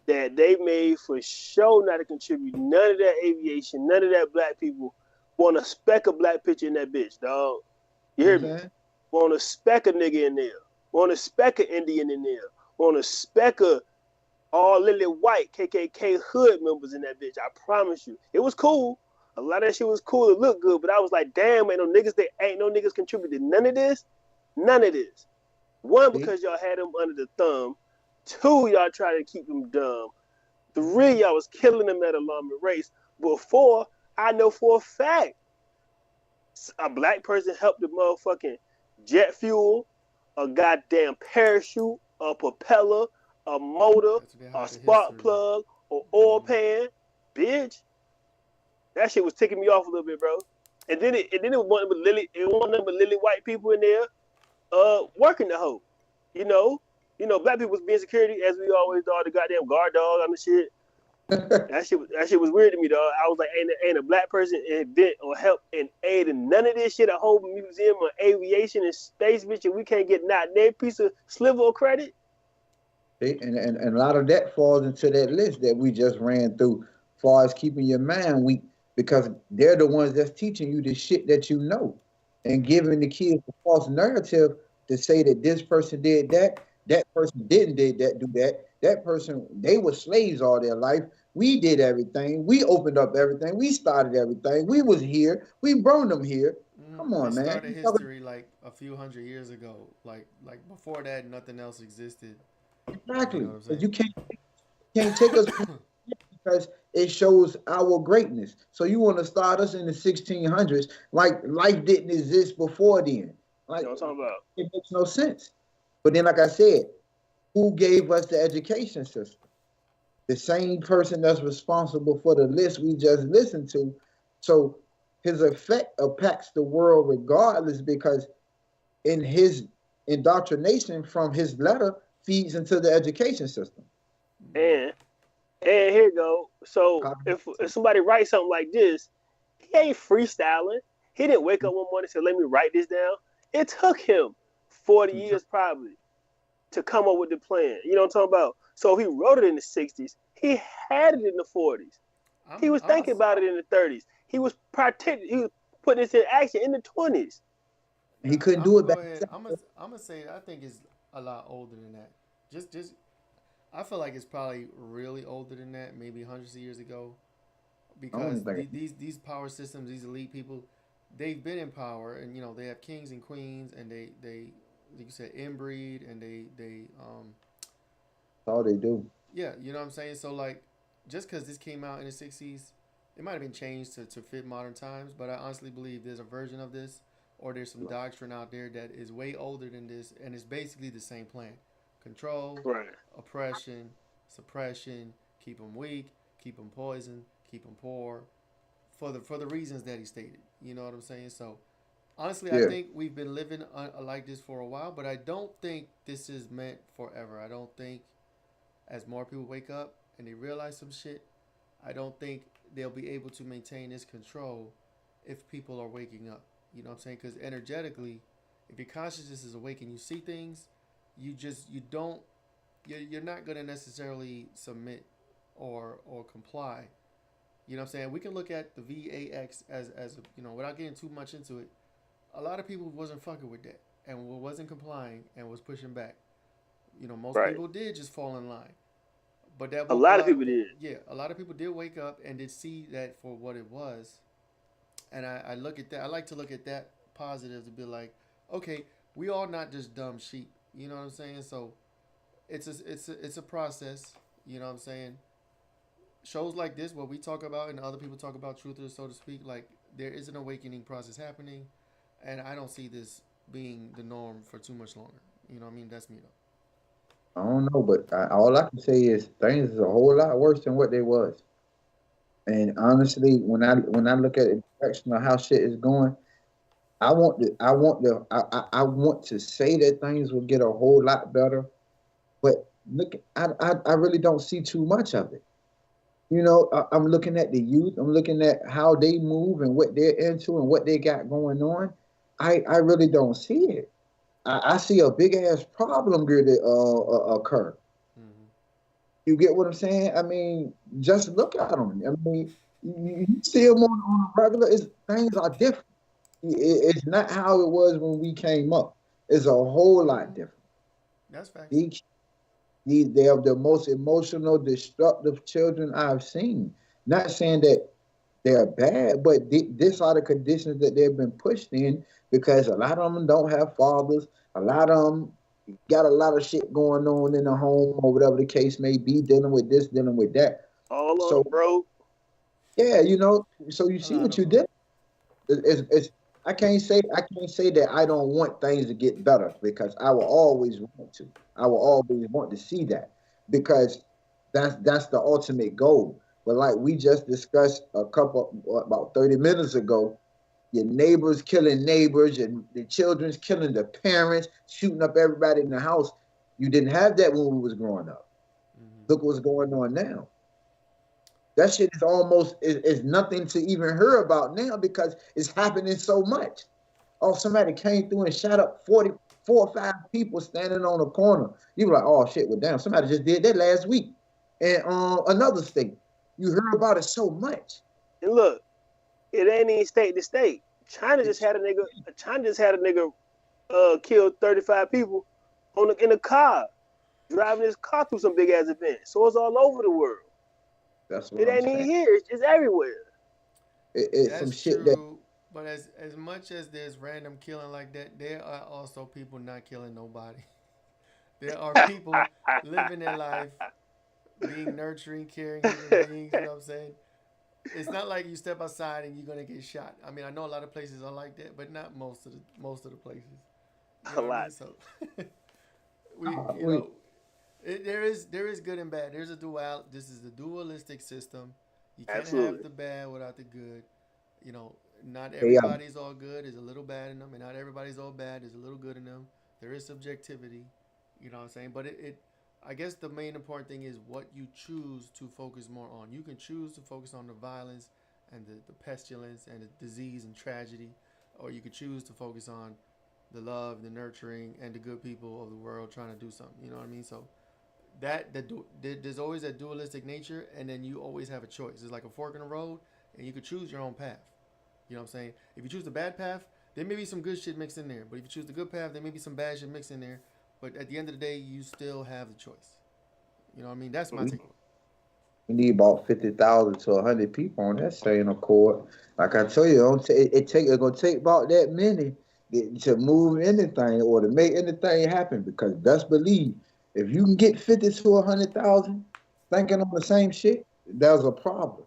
that they made for sure not to contribute none of that aviation, none of that black people. Want a speck of black picture in that bitch, dog. You hear me? saying? Want a speck of nigga in there. Want a speck of Indian in there. Want a speck of all lily white KKK hood members in that bitch. I promise you. It was cool. A lot of that shit was cool. It looked good, but I was like, damn, ain't no niggas contributed none of this. None of this. One, See? because y'all had them under the thumb. Two, y'all tried to keep them dumb. Three, y'all was killing them at alarming rates. But four, I know for a fact a black person helped the motherfucking jet fuel, a goddamn parachute, a propeller, a motor, a spark plug, or oil pan. Bitch, that shit was ticking me off a little bit, bro. And then it was one of the lily white people in there, working the hoe. You know, black people was being security as we always are. The goddamn guard dog on the shit. That shit was weird to me, dog. I was like, ain't a black person invent or help and aid in none of this shit. A whole museum of aviation and space, bitch, and we can't get not their piece of sliver of credit. See? And a lot of that falls into that list that we just ran through, as far as keeping your mind weak, because they're the ones that's teaching you the shit that you know, and giving the kids a false narrative to say that this person did that, that person didn't did that, do that, that person, they were slaves all their life. We did everything. We opened up everything. We started everything. We was here. We brought them here. Come They on, man. started history like a few hundred years ago. Like before that, nothing else existed. You Exactly. know what I'm But saying? you can't take us because it shows our greatness. So you want to start us in the 1600s like life didn't exist before then. Like, You know what I'm talking about? it makes no sense. But then, like I said, who gave us the education system? The same person that's responsible for the list we just listened to. So his effect impacts the world regardless, because in his indoctrination from his letter feeds into the education system. And here you go. So if somebody writes something like this, he ain't freestyling. He didn't wake up one morning and say, "Let me write this down." It took him 40 years probably to come up with the plan. You know what I'm talking about? So he wrote it in the 60s. He had it in the 40s. He was thinking about it in the 30s. He was putting this in action in the 20s. He couldn't I'm do gonna it go back ahead. I'm gonna say I think it's a lot older than that. Just I feel like it's probably really older than that, maybe hundreds of years ago, because these power systems, these elite people, they've been in power, and they have kings and queens, and they like you said, inbreed, and That's all they do. yeah, you know what I'm saying. So like, just because this came out in the '60s, it might have been changed to fit modern times, but I honestly believe there's a version of this, or there's some doctrine out there that is way older than this, and it's basically the same plan: control, Right. oppression, suppression, keep them weak, keep them poisoned, keep them poor, for the reasons that he stated. You know what I'm saying? So honestly, I Yeah. think we've been living like this for a while, but I don't think this is meant forever. I don't think as more people wake up and they realize some shit, I don't think they'll be able to maintain this control if people are waking up. You know what I'm saying? Because energetically, if your consciousness is awake and you see things, you don't you're not gonna necessarily submit or comply. You know what I'm saying? We can look at the VAX as without getting too much into it. A lot of people wasn't fucking with that and wasn't complying and was pushing back. Most Right. people did just fall in line, but that A woke a lot of lot. people did. Yeah, a lot of people did wake up and did see that for what it was, and I look at that. I like to look at that positive to be like, okay, we all not just dumb sheep. You know what I'm saying? So it's a process. You know what I'm saying? shows like this, what we talk about and other people talk about, truthers, so to speak, like there is an awakening process happening, and I don't see this being the norm for too much longer. You know what I mean? That's me though. I don't know, but all I can say is things is a whole lot worse than what they was. And honestly, when I look at the direction of how shit is going, I want to say that things will get a whole lot better. But look, I really don't see too much of it. You know, I'm looking at the youth. I'm looking at how they move and what they're into and what they got going on. I really don't see it. I see a big ass problem going to occur. Mm-hmm. You get what I'm saying? I mean, just look at them. I mean, you see them on a regular. Things are different. It's not how it was when we came up. It's a whole lot different. That's facts. These, they are the most emotional, destructive children I've seen. Not saying that they're bad, but these are the conditions that they've been pushed in because a lot of them don't have fathers. A lot of them got a lot of shit going on in the home or whatever the case may be, dealing with this, dealing with that. All on So them, bro. yeah, you know, so you A see lot what of you them. did. It's I can't say that I don't want things to get better because I will always want to. I will always want to see that because that's the ultimate goal. But like we just discussed about 30 minutes ago, your neighbors killing neighbors and the children's killing the parents, shooting up everybody in the house. You didn't have that when we was growing up. Mm-hmm. Look what's going on now. That shit is almost is nothing to even hear about now because it's happening so much. Oh, somebody came through and shot up 4 or 5 people standing on a corner. You were like, oh shit, well damn, somebody just did that last week. And another state. You hear about it so much. And look, it ain't even state to state. China just It's had a nigga. China just had a nigga killed 35 people in a car, driving his car through some big ass event. So it's all over the world. that's what It I'm ain't even saying. here. It's everywhere. It's some That's shit that true. But as much as there's random killing like that, there are also people not killing nobody. There are people living their life, being nurturing, caring human beings. You know what I'm saying? It's not like you step outside and you're gonna get shot. I mean, I know a lot of places are like that, but not most of the places. You A know what I lot. mean? So we, you we know, there is good and bad. There's a dual. This is the dualistic system. You can't have Absolutely. the bad without the good. You know, not they everybody's all good. There's a little bad in them, and not everybody's all bad. There's a little good in them. There is subjectivity. You know what I'm saying? But I guess the main important thing is what you choose to focus more on. You can choose to focus on the violence and the pestilence and the disease and tragedy, or you could choose to focus on the love, the nurturing, and the good people of the world trying to do something. You know what I mean? So there's always that dualistic nature, and then you always have a choice. It's like a fork in the road, and you could choose your own path. You know what I'm saying? If you choose the bad path, there may be some good shit mixed in there. But if you choose the good path, there may be some bad shit mixed in there. But at the end of the day, you still have the choice. You know what I mean? That's my we, take on we need about 50,000 to 100 people on that same accord. Like I told you, it's gonna take about that many to move anything or to make anything happen. Because best believe, if you can get 50 to 100,000 thinking on the same shit, there's a problem.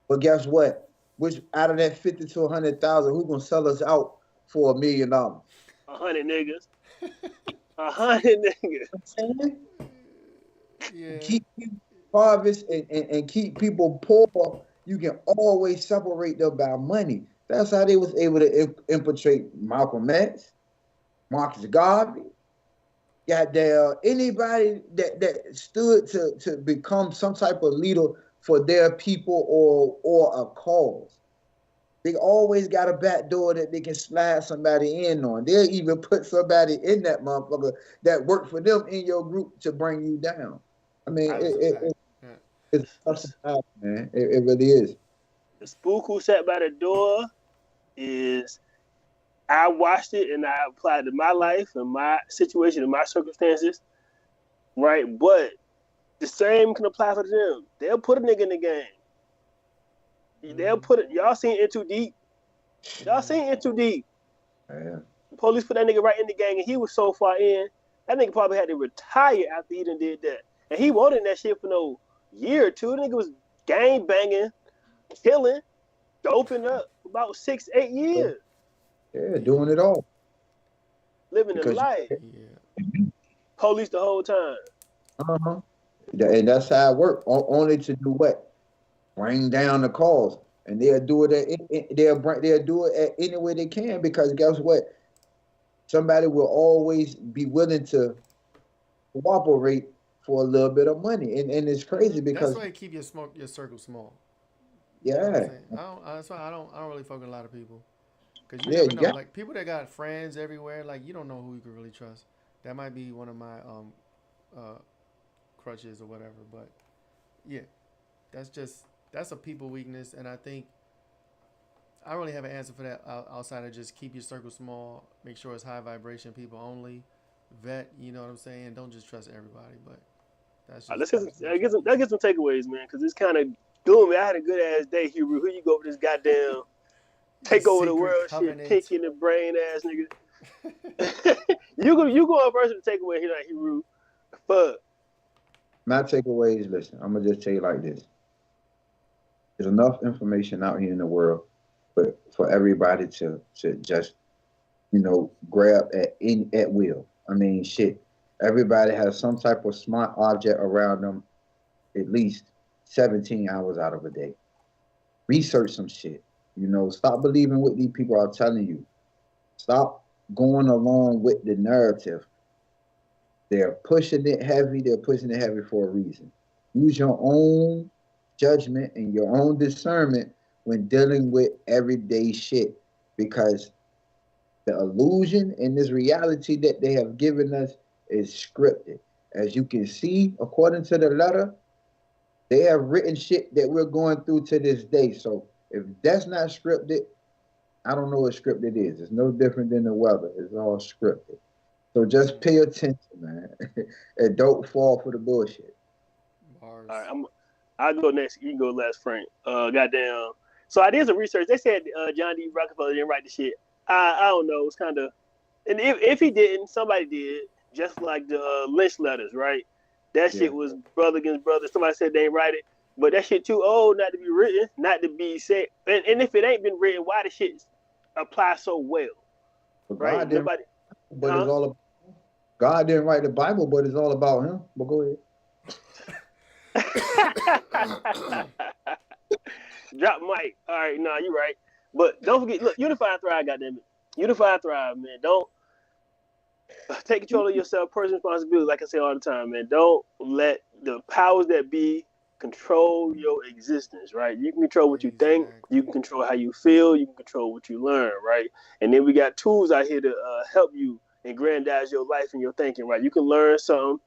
But guess what? Which out of that 50 to 100,000, who gonna sell us out for $1 million? 100 niggas. 100 niggas. Saying? it. Yeah. Keep people harvest and keep people poor, you can always separate them by money. That's how they was able to infiltrate Malcolm X, Marcus Garvey, goddamn anybody that stood to become some type of leader for their people or a cause. They always got a back door that they can slide somebody in on. They'll even put somebody in that motherfucker that worked for them in your group to bring you down. I mean, That's a fact. Yeah. it's tough The, out, man. It really is. the spook who sat by the door is. I watched it and I applied it to my life and my situation and my circumstances, right? But the same can apply for them. They'll put a nigga in the game. They'll Mm-hmm. put it. Y'all seen it too deep. Y'all Mm-hmm. seen it too deep. Yeah. The police put that nigga right in the gang, and he was so far in. That nigga probably had to retire after he done did that. And he wanted that shit for no year or two. The nigga was gang banging, killing, doping up about 6-8 years, Yeah, doing it all living a because life. Yeah. Police the whole time. uh-huh. And that's how it works. Only to do what? Bring down the cause, and they'll do it they'll do it at any way they can because guess what? Somebody will always be willing to cooperate for a little bit of money, and it's crazy That's because why you keep your circle small. You know what I'm yeah, saying? That's why I don't really fuck with a lot of people. Cause you yeah, never you know. got Like people that got friends everywhere, like you don't know who you can really trust. That might be one of my uh crutches or whatever. But yeah, that's a people weakness, and I think I don't really have an answer for that outside of just keep your circle small, make sure it's high vibration people only, vet. You know what I'm saying? Don't just trust everybody. But Let's get some, that's my let's get some takeaways, man, because it's kind of gloomy. I had a good ass day, Hero. Who you go with this goddamn the take over the secret world shit, covenant. pinky in the brain ass nigga? You go on first with the takeaway here, like Hero. Fuck. my takeaways. Listen, I'm gonna just tell you like this: there's enough information out here in the world, but for everybody to just grab at will. I mean, shit. Everybody has some type of smart object around them at least 17 hours out of a day. Research some shit. Stop believing what these people are telling you. Stop going along with the narrative. They're pushing it heavy. They're pushing it heavy for a reason. Use your own judgment and your own discernment when dealing with everyday shit because the illusion and this reality that they have given us is scripted. As you can see, according to the letter, they have written shit that we're going through to this day. So if that's not scripted, I don't know what scripted is. It's no different than the weather. It's all scripted. So just pay attention, man, and don't fall for the bullshit. All right, Bars. I'll go next. You can go last, Frank. Goddamn. So I did some research. They said John D. Rockefeller didn't write the shit. I don't know. It's kind of, and if he didn't, somebody did. Just like the Lynch letters, right? That Yeah. shit was brother against brother. Somebody said they ain't write it, but that shit too old not to be written, not to be said. And if it ain't been written, why the shit apply so well, But right? God didn't, Nobody, but it's huh? all about God didn't write the Bible, but it's all about Him. But go ahead. Drop mic. All right, nah, you right. But don't forget, look, Unify and Thrive, goddamn it. Unify and Thrive, man. Don't take control of yourself, personal responsibility, like I say all the time, man. Don't let the powers that be control your existence, right? You can control what you think, you Exactly. can control how you feel, you can control what you learn, right? And then we got tools out here to help you aggrandize your life and your thinking, right? You can learn something,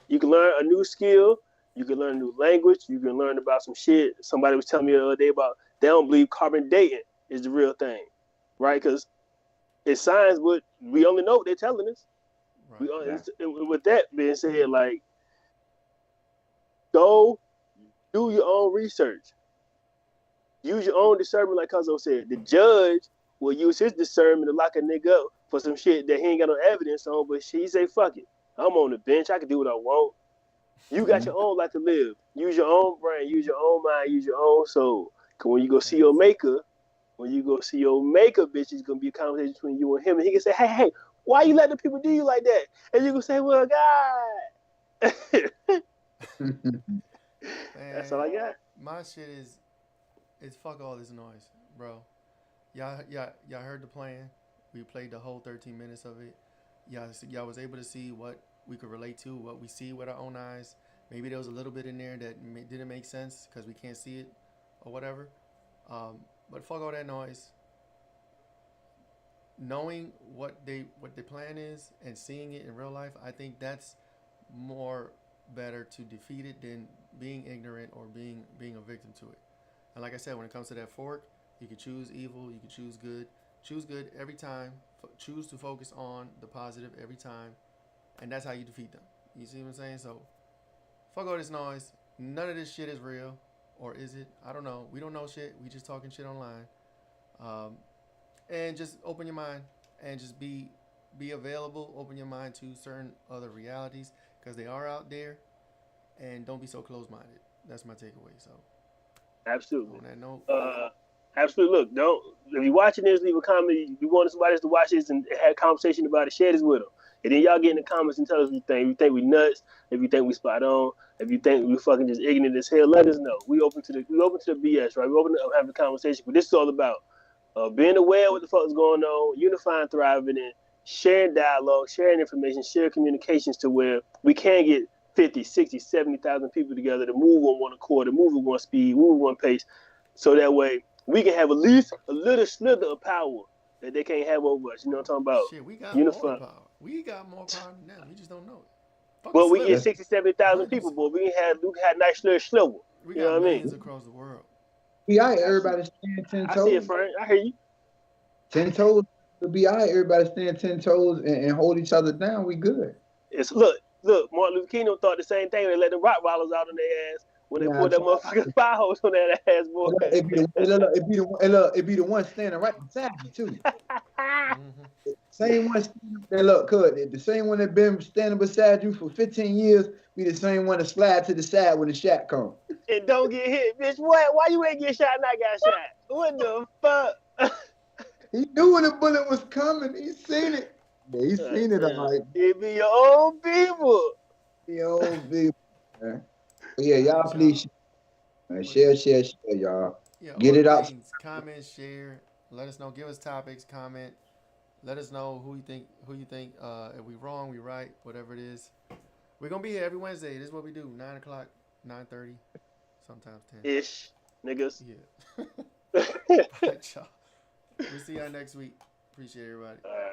you can learn a new skill, you can learn a new language, you can learn about some shit. Somebody was telling me the other day about they don't believe carbon dating is the real thing, right? Because it's science, but we only know what they're telling us. We Right. Yeah. with that being said, like go do your own research, use your own discernment, like Cuzzo said. The judge will use his discernment to lock a nigga up for some shit that he ain't got no evidence on, but she say fuck it, I'm on the bench, I can do what I want. You got Mhm. your own life to live. Use your own brain, use your own mind, use your own soul. Cause when you go see your Facts. maker, bitch, it's gonna be a conversation between you and him, and he can say, hey, why you letting people do you like that? And you can say, well, God. That's all Man, I got. my shit is fuck all this noise, bro. Y'all heard the plan. We played the whole 13 minutes of it. Y'all was able to see what we could relate to, what we see with our own eyes. Maybe there was a little bit in there that didn't make sense because we can't see it or whatever. Um, but fuck all that noise. Knowing what the plan is and seeing it in real life, I think that's more better to defeat it than being ignorant or being a victim to it. And like I said, when it comes to that fork, you can choose evil, you can choose good. Choose good every time. Choose to focus on the positive every time, and that's how you defeat them. You see what I'm saying? So fuck all this noise. None of this shit is real, or is it? I don't know. We don't know shit. We just talking shit online. Um, and just open your mind and just be available. Open your mind to certain other realities because they are out there, and don't be so close minded. That's my takeaway. So Absolutely. On that note, Absolutely. Look, don't if you're watching this, leave a comment. If you want somebody else to watch this and have a conversation about it, share this with them. And then y'all get in the comments and tell us what you think. If you think we nuts, if you think we spot on, if you think we fucking just ignorant as hell, let us know. We open to the BS, right? We open to having a conversation. But this is all about being aware of what the fuck is going on, unifying, thriving, and sharing dialogue, sharing information, sharing communications to where we can get 50, 60, 70,000 people together to move on one accord, to move at one speed, move at one pace. So that way we can have at least a little slither of power that they can't have over us. You know what I'm talking about? shit, we got more Unify. power. We got more power than them. We just don't know it. Fuck a But we get sliver. 60, 70,000 people, boy. We can have nice little sliver. We You know got what I millions mean? across the world. Be all right, everybody stand 10 I see it, toes. Frank. I hear you. 10 toes. It'll be all right, everybody stand 10 toes and hold each other down. We good. It's look. Martin Luther King thought the same thing. They let the Rottweilers out on their ass when they Nah, pulled that motherfucking fire hose on that ass, boy. it be the one standing right beside you too. Mm-hmm. Same one standing there, look, the same one that been standing beside you for 15 years be the same one that slide to the side when the shot come. And don't get hit, bitch. What? Why you ain't get shot and I got shot? What the fuck? He knew when the bullet was coming. He seen it. Yeah, he seen it. I'm like, It be your own people. yo, big man. But yeah, All y'all right, please share, y'all. Yeah, Get all it the out. things. Comment, share. Let us know. Give us topics. Comment. Let us know who you think. If we wrong, we right. Whatever it is. We're gonna be here every Wednesday. This is what we do. 9 o'clock, 9:30, sometimes 10. Ish, niggas. Yeah. All right, y'all. We'll see y'all next week. Appreciate everybody. All right.